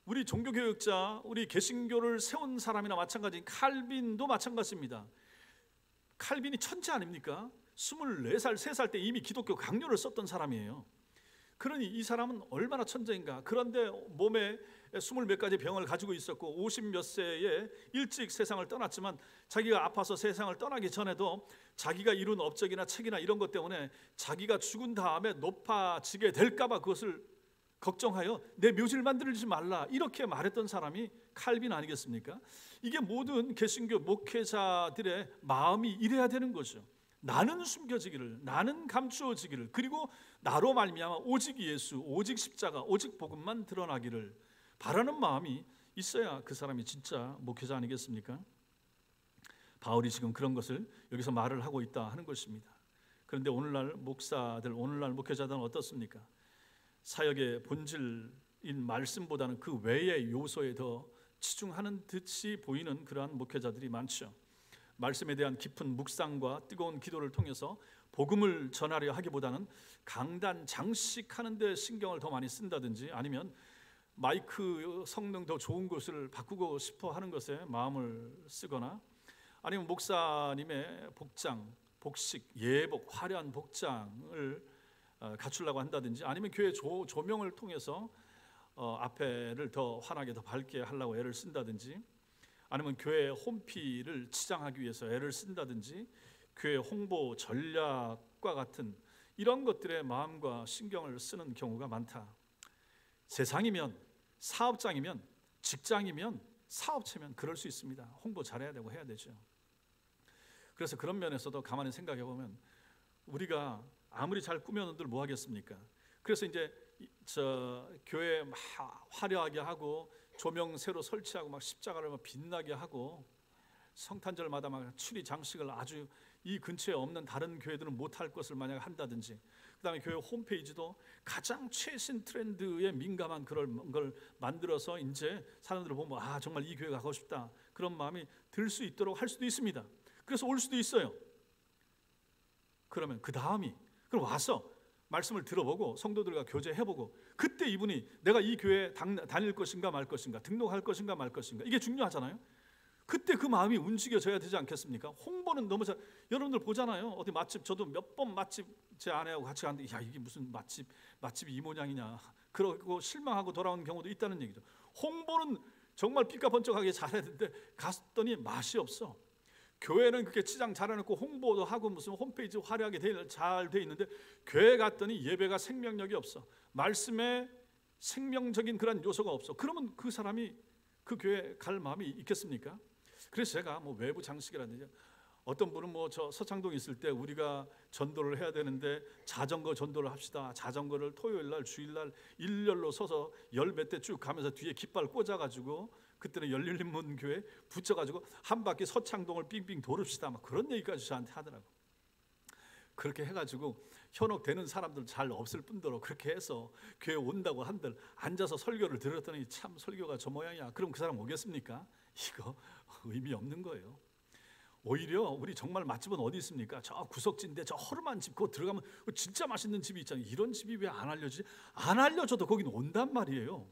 우리 종교교육자, 우리 개신교를 세운 사람이나 마찬가지인 칼빈도 마찬가지입니다. 칼빈이 천재 아닙니까? 24살, 3살 때 이미 기독교 강요를 썼던 사람이에요. 그러니 이 사람은 얼마나 천재인가. 그런데 몸에 20몇 가지 병을 가지고 있었고 50몇 세에 일찍 세상을 떠났지만, 자기가 아파서 세상을 떠나기 전에도 자기가 이룬 업적이나 책이나 이런 것 때문에 자기가 죽은 다음에 높아지게 될까 봐 그것을 걱정하여 내 묘지를 만들지 말라, 이렇게 말했던 사람이 칼빈 아니겠습니까? 이게 모든 개신교 목회자들의 마음이 이래야 되는 거죠. 나는 숨겨지기를, 나는 감추어지기를, 그리고 나로 말미암아 오직 예수, 오직 십자가, 오직 복음만 드러나기를 바라는 마음이 있어야 그 사람이 진짜 목회자 아니겠습니까? 바울이 지금 그런 것을 여기서 말을 하고 있다 하는 것입니다. 그런데 오늘날 목사들, 오늘날 목회자들은 어떻습니까? 사역의 본질인 말씀보다는 그 외의 요소에 더 치중하는 듯이 보이는 그러한 목회자들이 많죠. 말씀에 대한 깊은 묵상과 뜨거운 기도를 통해서 복음을 전하려 하기보다는 강단 장식하는 데 신경을 더 많이 쓴다든지, 아니면 마이크 성능 더 좋은 것을 바꾸고 싶어 하는 것에 마음을 쓰거나, 아니면 목사님의 복장, 복식, 예복, 화려한 복장을 갖추려고 한다든지, 아니면 교회 조명을 통해서 앞에를 더 환하게 더 밝게 하려고 애를 쓴다든지, 아니면 교회 홈피를 치장하기 위해서 애를 쓴다든지, 교회 홍보 전략과 같은 이런 것들에 마음과 신경을 쓰는 경우가 많다. 세상이면, 사업장이면, 직장이면, 사업체면 그럴 수 있습니다. 홍보 잘해야 되고 해야 되죠. 그래서 그런 면에서도 가만히 생각해 보면 우리가 아무리 잘 꾸며놓은들 뭐 하겠습니까? 그래서 이제 교회 막 화려하게 하고 조명 새로 설치하고 막 십자가를 막 빛나게 하고 성탄절마다 막 추리 장식을 아주 이 근처에 없는 다른 교회들은 못할 것을 만약 한다든지, 그다음에 교회 홈페이지도 가장 최신 트렌드에 민감한 그런 걸 만들어서 이제 사람들을 보면 아 정말 이 교회 가고 싶다 그런 마음이 들 수 있도록 할 수도 있습니다. 그래서 올 수도 있어요. 그러면 그 다음이 그럼 와서 말씀을 들어보고 성도들과 교제해보고, 그때 이분이 내가 이 교회에 다닐 것인가 말 것인가, 등록할 것인가 말 것인가, 이게 중요하잖아요. 그때 그 마음이 움직여져야 되지 않겠습니까? 홍보는 너무 잘, 여러분들 보잖아요. 어디 맛집, 저도 몇 번 맛집 제 아내하고 같이 갔는데 야 이게 무슨 맛집이 이 모양이냐, 그러고 실망하고 돌아온 경우도 있다는 얘기죠. 홍보는 정말 삐까번쩍하게 잘해야 되는데 갔더니 맛이 없어. 교회는 그렇게 치장 잘해놓고 홍보도 하고 무슨 홈페이지 화려하게 잘 돼 있는데 교회 갔더니 예배가 생명력이 없어. 말씀에 생명적인 그런 요소가 없어. 그러면 그 사람이 그 교회 갈 마음이 있겠습니까? 그래서 제가 뭐 외부 장식이라든지, 어떤 분은 뭐 저 서창동에 있을 때 우리가 전도를 해야 되는데 자전거 전도를 합시다. 자전거를 토요일 날 주일 날 일렬로 서서 열 몇 대 쭉 가면서 뒤에 깃발 꽂아가지고 그때는 열린문 교회 붙여가지고 한 바퀴 서창동을 빙빙 돌읍시다, 막 그런 얘기까지 저한테 하더라고. 그렇게 해가지고 현혹되는 사람들 잘 없을 뿐더러 그렇게 해서 교회 온다고 한들 앉아서 설교를 들었더니 참 설교가 저 모양이야. 그럼 그 사람 오겠습니까? 이거 의미 없는 거예요. 오히려 우리 정말 맛집은 어디 있습니까? 저 구석진데 저 허름한 집, 그거 들어가면 진짜 맛있는 집이 있잖아요. 이런 집이 왜 안 알려지지? 안 알려줘도 거기는 온단 말이에요.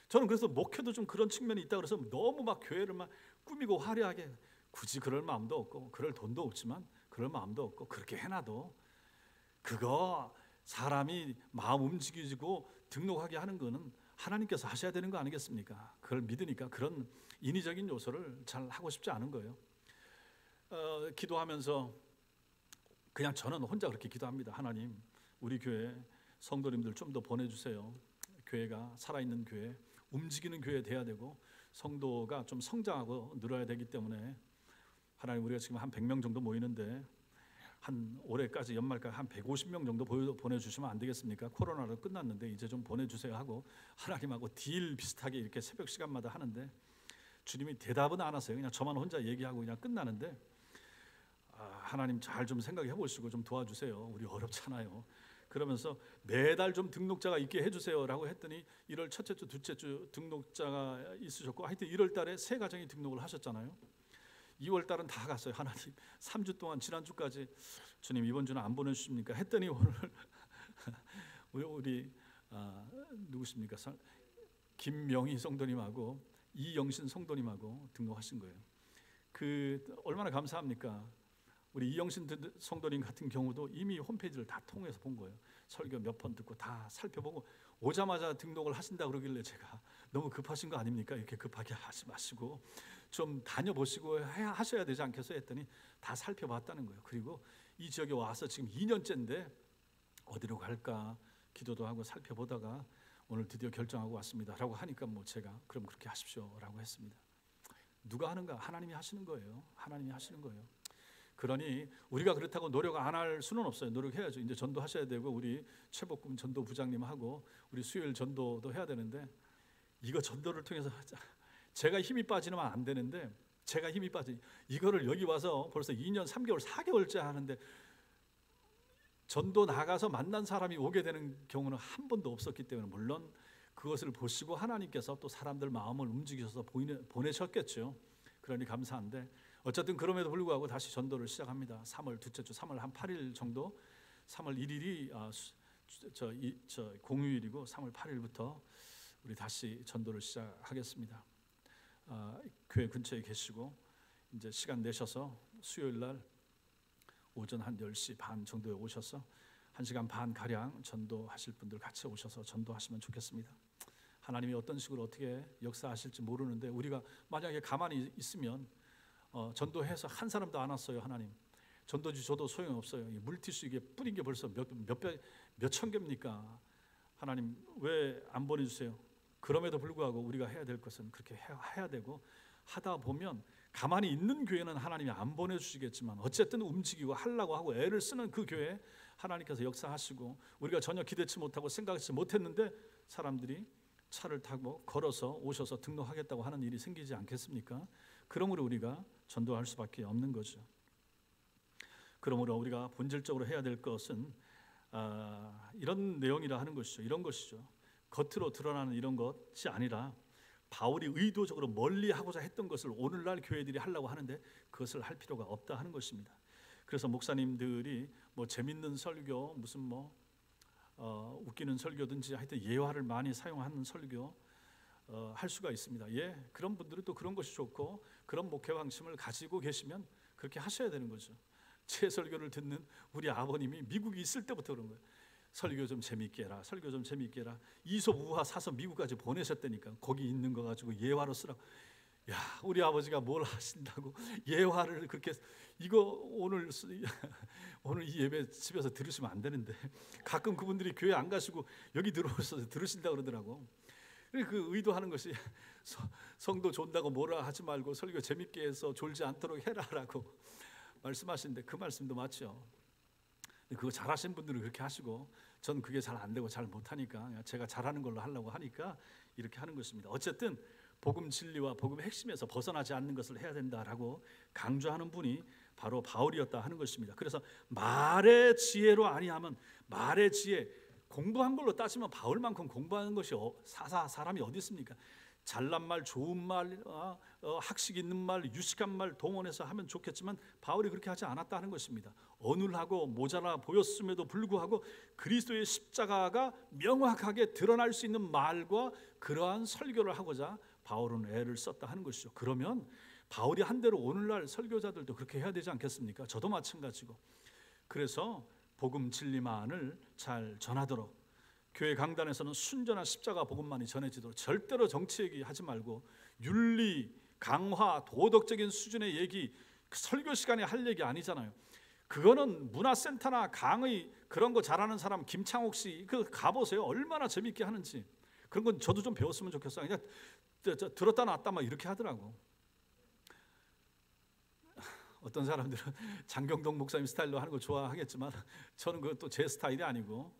저는 그래서 목회도 좀 그런 측면이 있다 그래서 너무 막 교회를 막 꾸미고 화려하게, 굳이 그럴 마음도 없고 그럴 돈도 없지만 그럴 마음도 없고, 그렇게 해놔도 그거 사람이 마음 움직이고 등록하게 하는 거는 하나님께서 하셔야 되는 거 아니겠습니까? 그걸 믿으니까 그런 인위적인 요소를 잘 하고 싶지 않은 거예요. 기도하면서 그냥 저는 혼자 그렇게 기도합니다. 하나님, 우리 교회 성도님들 좀 더 보내주세요. 교회가 살아있는 교회, 움직이는 교회 돼야 되고 성도가 좀 성장하고 늘어야 되기 때문에 하나님, 우리가 지금 한 100명 정도 모이는데 한 올해까지 연말까지 한 150명 정도 보내주시면 안 되겠습니까? 코로나로 끝났는데 이제 좀 보내주세요 하고 하나님하고 딜 비슷하게 이렇게 새벽 시간마다 하는데 주님이 대답은 안 하세요. 그냥 저만 혼자 얘기하고 그냥 끝나는데, 하나님 잘 좀 생각해 보시고 좀 도와주세요. 우리 어렵잖아요. 그러면서 매달 좀 등록자가 있게 해주세요라고 했더니 1월 첫째 주, 둘째 주 등록자가 있으셨고, 하여튼 1월 달에 세 가정이 등록을 하셨잖아요. 2월 달은 다 갔어요. 하나님 3주 동안 지난주까지 주님 이번 주는 안 보내주십니까? 했더니 오늘 우리 누구십니까? 김명희 성도님하고 이영신 성도님하고 등록하신 거예요. 그 얼마나 감사합니까? 우리 이영신 성도님 같은 경우도 이미 홈페이지를 다 통해서 본 거예요. 설교 몇 번 듣고 다 살펴보고 오자마자 등록을 하신다 그러길래 제가 너무 급하신 거 아닙니까? 이렇게 급하게 하지 마시고 좀 다녀보시고 하셔야 되지 않겠어요? 했더니 다 살펴봤다는 거예요. 그리고 이 지역에 와서 지금 2년째인데 어디로 갈까 기도도 하고 살펴보다가 오늘 드디어 결정하고 왔습니다 라고 하니까 뭐 제가 그럼 그렇게 하십시오 라고 했습니다. 누가 하는가? 하나님이 하시는 거예요. 하나님이 하시는 거예요. 그러니 우리가 그렇다고 노력 안 할 수는 없어요. 노력해야죠. 이제 전도하셔야 되고 우리 최복금 전도 부장님하고 우리 수요일 전도도 해야 되는데, 이거 전도를 통해서 제가 힘이 빠지면 안 되는데, 제가 힘이 빠지 이거를 여기 와서 벌써 2년 3개월 4개월째 하는데 전도 나가서 만난 사람이 오게 되는 경우는 한 번도 없었기 때문에, 물론 그것을 보시고 하나님께서 또 사람들 마음을 움직이셔서 보내셨겠죠. 그러니 감사한데, 어쨌든 그럼에도 불구하고 다시 전도를 시작합니다. 3월 둘째 주 3월 한 8일 정도, 3월 1일이 공휴일이고 3월 8일부터 우리 다시 전도를 시작하겠습니다. 교회 근처에 계시고 이제 시간 내셔서 수요일 날 오전 한 10시 반 정도에 오셔서 1시간 반 가량 전도하실 분들 같이 오셔서 전도하시면 좋겠습니다. 하나님이 어떤 식으로 어떻게 역사하실지 모르는데, 우리가 만약에 가만히 있으면 전도해서 한 사람도 안 왔어요. 하나님, 전도지 줘도 소용없어요. 물티슈 이게 뿌린 게 벌써 몇천 개입니까? 하나님 왜 안 보내주세요? 그럼에도 불구하고 우리가 해야 될 것은 그렇게 해야 되고, 하다 보면 가만히 있는 교회는 하나님이 안 보내주시겠지만 어쨌든 움직이고 하려고 하고 애를 쓰는 그 교회 하나님께서 역사하시고, 우리가 전혀 기대치 못하고 생각하지 못했는데 사람들이 차를 타고 걸어서 오셔서 등록하겠다고 하는 일이 생기지 않겠습니까? 그러므로 우리가 전도할 수밖에 없는 거죠. 그러므로 우리가 본질적으로 해야 될 것은 이런 내용이라 하는 것이죠. 이런 것이죠. 겉으로 드러나는 이런 것이 아니라 바울이 의도적으로 멀리하고자 했던 것을 오늘날 교회들이 하려고 하는데 그것을 할 필요가 없다 하는 것입니다. 그래서 목사님들이 뭐 재밌는 설교, 무슨 웃기는 설교든지 하여튼 예화를 많이 사용하는 설교 할 수가 있습니다. 예, 그런 분들은 또 그런 것이 좋고 그런 목회 방침을 가지고 계시면 그렇게 하셔야 되는 거죠. 제 설교를 듣는 우리 아버님이 미국에 있을 때부터 그런 거예요. 설교 좀 재밌게 해라, 설교 좀 재밌게 해라. 이솝 우화 사서 미국까지 보내셨다니까. 거기 있는 거 가지고 예화로 쓰라고. 야, 우리 아버지가 뭘 하신다고 예화를 그렇게. 이거 오늘 이 예배 집에서 들으시면 안 되는데, 가끔 그분들이 교회 안 가시고 여기 들어오셔서 들으신다 그러더라고. 그 의도하는 것이 성도 존다고 뭐라 하지 말고 설교 재밌게 해서 졸지 않도록 해라라고 말씀하시는데, 그 말씀도 맞죠. 그거 잘하신 분들은 그렇게 하시고, 전 그게 잘 안 되고 잘 못하니까 제가 잘하는 걸로 하려고 하니까 이렇게 하는 것입니다. 어쨌든 복음 진리와 복음의 핵심에서 벗어나지 않는 것을 해야 된다라고 강조하는 분이 바로 바울이었다 하는 것입니다. 그래서 말의 지혜로 아니하면, 말의 지혜, 공부한 걸로 따지면 바울만큼 공부하는 것이 사람이 어디 있습니까? 잘난 말, 좋은 말, 학식 있는 말, 유식한 말 동원해서 하면 좋겠지만 바울이 그렇게 하지 않았다 하는 것입니다. 어눌하고 모자라 보였음에도 불구하고 그리스도의 십자가가 명확하게 드러날 수 있는 말과 그러한 설교를 하고자 바울은 애를 썼다 하는 것이죠. 그러면 바울이 한 대로 오늘날 설교자들도 그렇게 해야 되지 않겠습니까? 저도 마찬가지고. 그래서 복음 진리만을 잘 전하도록, 교회 강단에서는 순전한 십자가 복음만이 전해지도록, 절대로 정치 얘기하지 말고 윤리, 강화, 도덕적인 수준의 얘기, 설교 시간에 할 얘기 아니잖아요. 그거는 문화센터나 강의 그런 거 잘하는 사람 김창옥 씨 그 가보세요. 얼마나 재밌게 하는지. 그런 건 저도 좀 배웠으면 좋겠어요. 그냥 들었다 놨다 막 이렇게 하더라고. 어떤 사람들은 장경동 목사님 스타일로 하는 걸 좋아하겠지만 저는 그것도 제 스타일이 아니고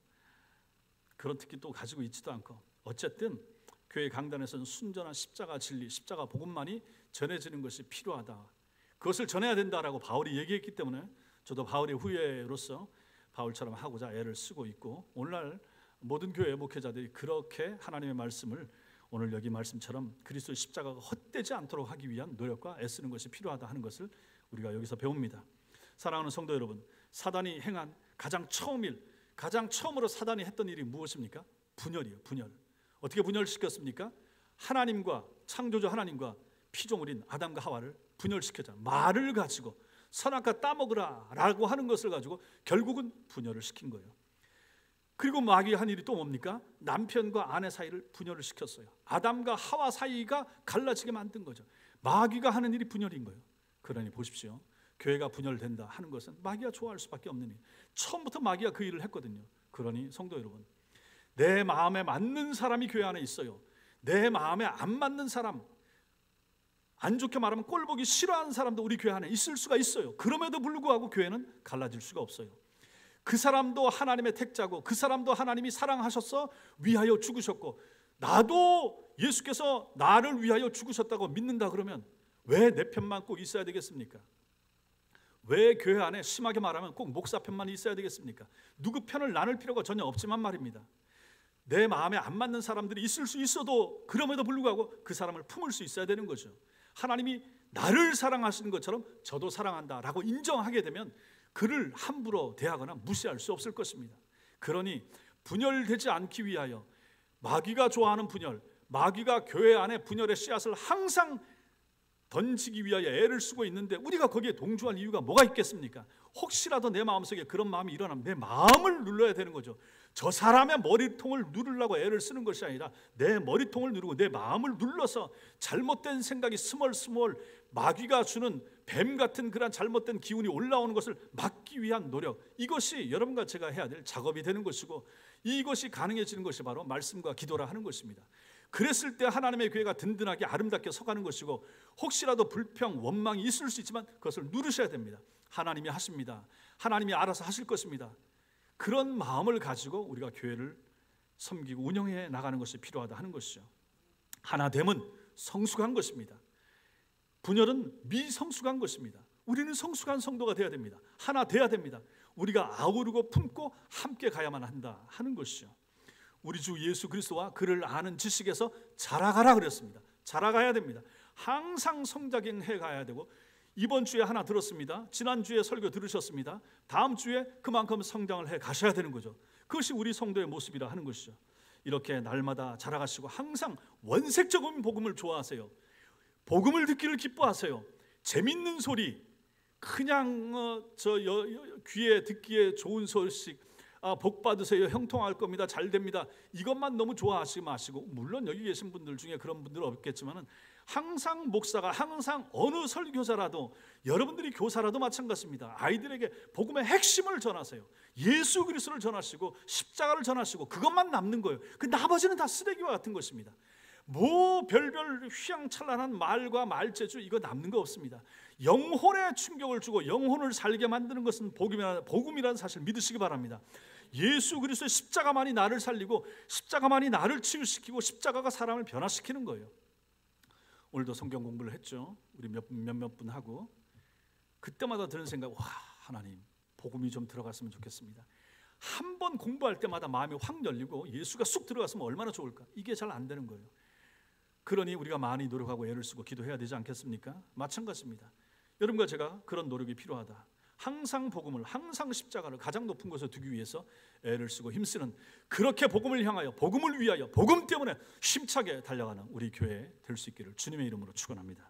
그런 특기 또 가지고 있지도 않고, 어쨌든 교회 강단에서는 순전한 십자가 진리, 십자가 복음만이 전해지는 것이 필요하다. 그것을 전해야 된다라고 바울이 얘기했기 때문에 저도 바울의 후예로서 바울처럼 하고자 애를 쓰고 있고, 오늘날 모든 교회 목회자들이 그렇게 하나님의 말씀을 오늘 여기 말씀처럼 그리스도의 십자가가 헛되지 않도록 하기 위한 노력과 애쓰는 것이 필요하다 하는 것을 우리가 여기서 배웁니다. 사랑하는 성도 여러분, 사단이 행한 가장 처음으로 사단이 했던 일이 무엇입니까? 분열이에요. 분열. 어떻게 분열시켰습니까? 하나님과, 창조주 하나님과 피조물인 아담과 하와를 분열시켰잖아요. 말을 가지고 선악과 따먹으라 라고 하는 것을 가지고 결국은 분열을 시킨 거예요. 그리고 마귀가 한 일이 또 뭡니까? 남편과 아내 사이를 분열을 시켰어요. 아담과 하와 사이가 갈라지게 만든 거죠. 마귀가 하는 일이 분열인 거예요. 그러니 보십시오, 교회가 분열된다 하는 것은 마귀가 좋아할 수밖에 없는 일. 처음부터 마귀가 그 일을 했거든요. 그러니 성도 여러분, 내 마음에 맞는 사람이 교회 안에 있어요. 내 마음에 안 맞는 사람, 안 좋게 말하면 꼴보기 싫어하는 사람도 우리 교회 안에 있을 수가 있어요. 그럼에도 불구하고 교회는 갈라질 수가 없어요. 그 사람도 하나님의 택자고, 그 사람도 하나님이 사랑하셔서 위하여 죽으셨고, 나도 예수께서 나를 위하여 죽으셨다고 믿는다 그러면 왜 내 편만 꼭 있어야 되겠습니까? 왜 교회 안에 심하게 말하면 꼭 목사 편만 있어야 되겠습니까? 누구 편을 나눌 필요가 전혀 없지만 말입니다. 내 마음에 안 맞는 사람들이 있을 수 있어도 그럼에도 불구하고 그 사람을 품을 수 있어야 되는 거죠. 하나님이 나를 사랑하시는 것처럼 저도 사랑한다라고 인정하게 되면 그를 함부로 대하거나 무시할 수 없을 것입니다. 그러니 분열되지 않기 위하여 마귀가 좋아하는 분열, 마귀가 교회 안에 분열의 씨앗을 항상 던지기 위하여 애를 쓰고 있는데 우리가 거기에 동조할 이유가 뭐가 있겠습니까? 혹시라도 내 마음속에 그런 마음이 일어나면 내 마음을 눌러야 되는 거죠. 저 사람의 머리통을 누르려고 애를 쓰는 것이 아니라 내 머리통을 누르고 내 마음을 눌러서 잘못된 생각이 스멀스멀 마귀가 주는 뱀 같은 그런 잘못된 기운이 올라오는 것을 막기 위한 노력, 이것이 여러분과 제가 해야 될 작업이 되는 것이고, 이것이 가능해지는 것이 바로 말씀과 기도라 하는 것입니다. 그랬을 때 하나님의 교회가 든든하게 아름답게 서가는 것이고, 혹시라도 불평, 원망이 있을 수 있지만 그것을 누르셔야 됩니다. 하나님이 하십니다. 하나님이 알아서 하실 것입니다. 그런 마음을 가지고 우리가 교회를 섬기고 운영해 나가는 것이 필요하다 하는 것이죠. 하나됨은 성숙한 것입니다. 분열은 미성숙한 것입니다. 우리는 성숙한 성도가 되어야 됩니다. 하나 돼야 됩니다. 우리가 아우르고 품고 함께 가야만 한다 하는 것이죠. 우리 주 예수 그리스도와 그를 아는 지식에서 자라가라 그랬습니다. 자라가야 됩니다. 항상 성장해 가야 되고, 이번 주에 하나 들었습니다. 지난주에 설교 들으셨습니다. 다음 주에 그만큼 성장을 해 가셔야 되는 거죠. 그것이 우리 성도의 모습이라 하는 것이죠. 이렇게 날마다 자라가시고 항상 원색적인 복음을 좋아하세요. 복음을 듣기를 기뻐하세요. 재밌는 소리, 그냥 귀에 듣기에 좋은 소식, 복 받으세요, 형통할 겁니다, 잘 됩니다, 이것만 너무 좋아하시지 마시고, 물론 여기 계신 분들 중에 그런 분들은 없겠지만은 항상 목사가, 항상 어느 설교자라도, 여러분들이 교사라도 마찬가지입니다. 아이들에게 복음의 핵심을 전하세요. 예수 그리스도를 전하시고 십자가를 전하시고, 그것만 남는 거예요. 그 나머지는 다 쓰레기와 같은 것입니다. 뭐 별별 휘황찬란한 말과 말재주 이거 남는 거 없습니다. 영혼에 충격을 주고 영혼을 살게 만드는 것은 복음이라는 사실 믿으시기 바랍니다. 예수 그리스도의 십자가만이 나를 살리고, 십자가만이 나를 치유시키고, 십자가가 사람을 변화시키는 거예요. 오늘도 성경 공부를 했죠. 우리 몇몇 분 하고 그때마다 드는 생각, 와, 하나님 복음이 좀 들어갔으면 좋겠습니다. 한 번 공부할 때마다 마음이 확 열리고 예수가 쑥 들어갔으면 얼마나 좋을까. 이게 잘 안 되는 거예요. 그러니 우리가 많이 노력하고 애를 쓰고 기도해야 되지 않겠습니까? 마찬가지입니다. 여러분과 제가 그런 노력이 필요하다. 항상 복음을, 항상 십자가를 가장 높은 곳에 두기 위해서 애를 쓰고 힘쓰는, 그렇게 복음을 향하여, 복음을 위하여, 복음 때문에 힘차게 달려가는 우리 교회 될 수 있기를 주님의 이름으로 축원합니다.